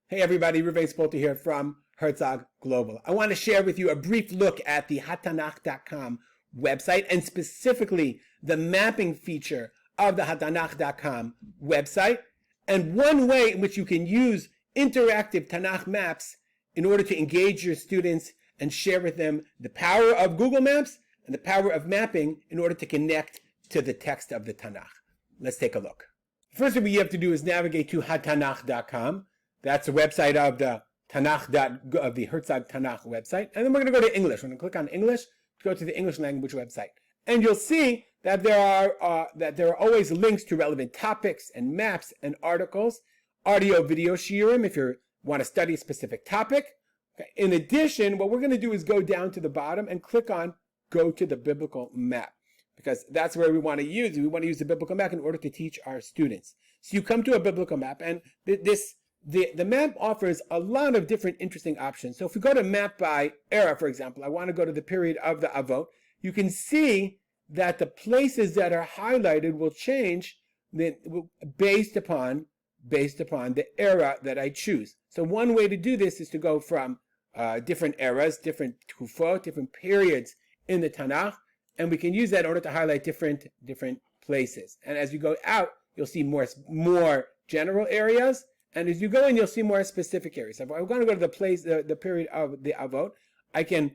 Hey everybody, Ruvain Spolter here from Herzog Global. I want to share with you a brief look at the hatanach.com website and specifically the mapping feature of the hatanach.com website and one way in which you can use interactive Tanakh maps in order to engage your students and share with them the power of Google Maps and the power of mapping in order to connect to the text of the Tanakh. Let's take a look. First thing you have to do is navigate to hatanach.com. That's the website of the of the Herzog Tanakh website. And then we're going to go to English. We're going to click on English to go to the English language website. And you'll see that there are always links to relevant topics and maps and articles, audio, video shiurim if you want to study a specific topic. Okay. In addition, what we're going to do is go down to the bottom and click on Go to the Biblical Map, because that's where we want to use it. We want to use the biblical map in order to teach our students. So you come to a biblical map, and the map offers a lot of different interesting options. So if we go to map by era, for example, I want to go to the period of the Avot, you can see that the places that are highlighted will change based upon the era that I choose. So one way to do this is to go from different eras, different tufot, different periods in the Tanakh, and we can use that in order to highlight different places. And as you go out, you'll see more general areas. And as you go in, you'll see more specific areas. If I'm going to go to the period of the Avot, I can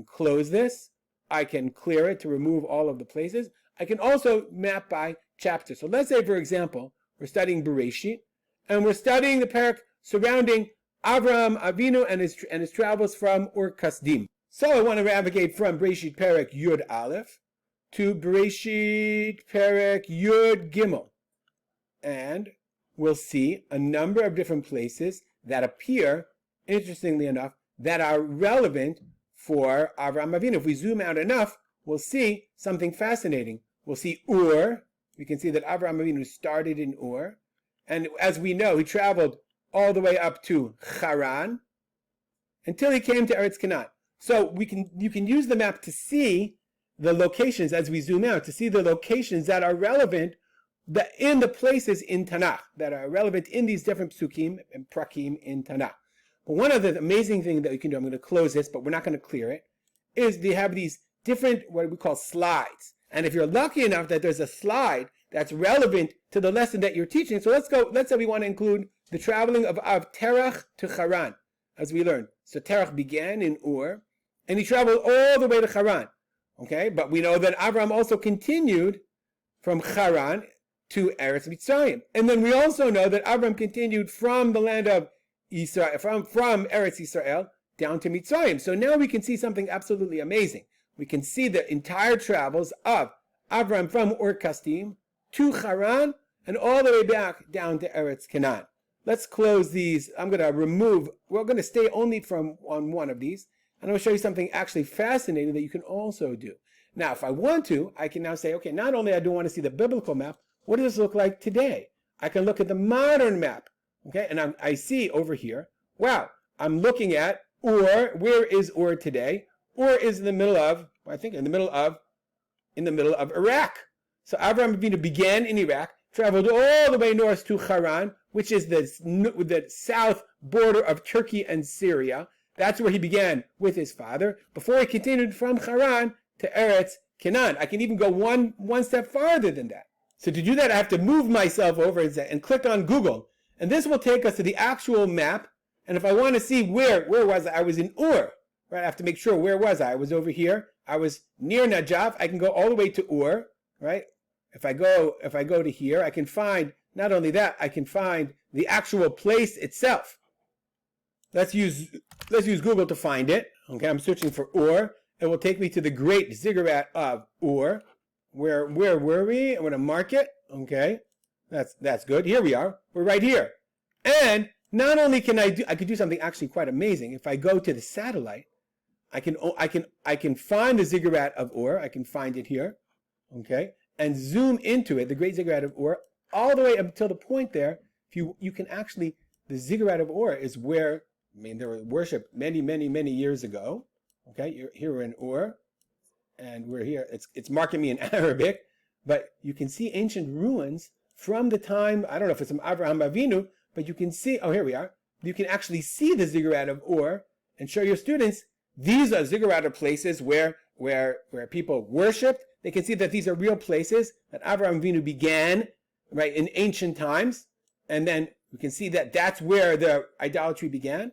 close this. I can clear it to remove all of the places. I can also map by chapter. So let's say, for example, we're studying Bereshit, and we're studying the parak surrounding Avram Avinu and his travels from Ur Kasdim. So I want to navigate from Bereshit parak Yud Aleph to Bereshit parak Yud Gimel, and we'll see a number of different places that appear, interestingly enough, that are relevant for Avram Avinu. If we zoom out enough, we'll see something fascinating. We'll see Ur. We can see that Avram Avinu started in Ur. And as we know, he traveled all the way up to Haran until he came to Eretz Canaan. So you can use the map to see the locations as we zoom out, to see the locations that are relevant in the places in Tanakh, that are relevant in these different psukim and prakim in Tanakh. But one of the amazing things that you can do, I'm going to close this, but we're not going to clear it, is they have these different, what we call slides. And if you're lucky enough that there's a slide that's relevant to the lesson that you're teaching, so let's say we want to include the traveling of Terach to Haran, as we learned. So Terach began in Ur, and he traveled all the way to Haran. Okay, but we know that Avram also continued from Haran to Eretz Mitzrayim. And then we also know that Avram continued from the land of Israel, from Eretz Israel down to Mitzrayim. So now we can see something absolutely amazing. We can see the entire travels of Avram from Ur Kasdim to Haran and all the way back down to Eretz Canaan. Let's close these. We're going to stay only on one of these, and I'll show you something actually fascinating that you can also do. Now, if I want to, I can now say, okay, not only I do want to see the biblical map, what does this look like today? I can look at the modern map, okay? And I see over here, wow, I'm looking at Ur. Where is Ur today? Ur is in the middle of Iraq. So Avram Avinu began in Iraq, traveled all the way north to Haran, which is the south border of Turkey and Syria. That's where he began with his father, before he continued from Haran to Eretz Canaan. I can even go one step farther than that. So to do that, I have to move myself over and click on Google. And this will take us to the actual map. And if I want to see where was I was in Ur, right? I have to make sure, where was I? I was over here. I was near Najaf. I can go all the way to Ur, right? If I go to here, I can find, not only that, I can find the actual place itself. Let's use Google to find it. Okay, I'm searching for Ur. It will take me to the great ziggurat of Ur. Where were we? I'm going to mark it. Okay, that's good. Here we are. We're right here. And not only can I could do something actually quite amazing. If I go to the satellite, I can find the ziggurat of Ur. I can find it here. Okay, and zoom into it, the great ziggurat of Ur, all the way up until the point there. If you can actually, the ziggurat of Ur is where, there was worship many years ago. Okay, here we're in Ur. And we're here. It's marking me in Arabic, but you can see ancient ruins from the time, I don't know if it's from Avraham Avinu, but you can see, oh, here we are. you can actually see the ziggurat of Ur and show your students these are ziggurat places where people worshipped. They can see that these are real places that Avram Avinu began, right, in ancient times. And then we can see that that's where the idolatry began.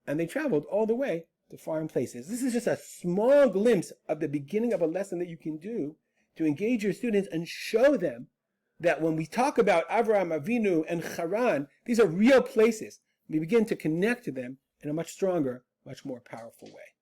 And they traveled all the way to foreign places. This is just a small glimpse of the beginning of a lesson that you can do to engage your students and show them that when we talk about Avram Avinu and Haran, these are real places. We begin to connect to them in a much stronger, much more powerful way.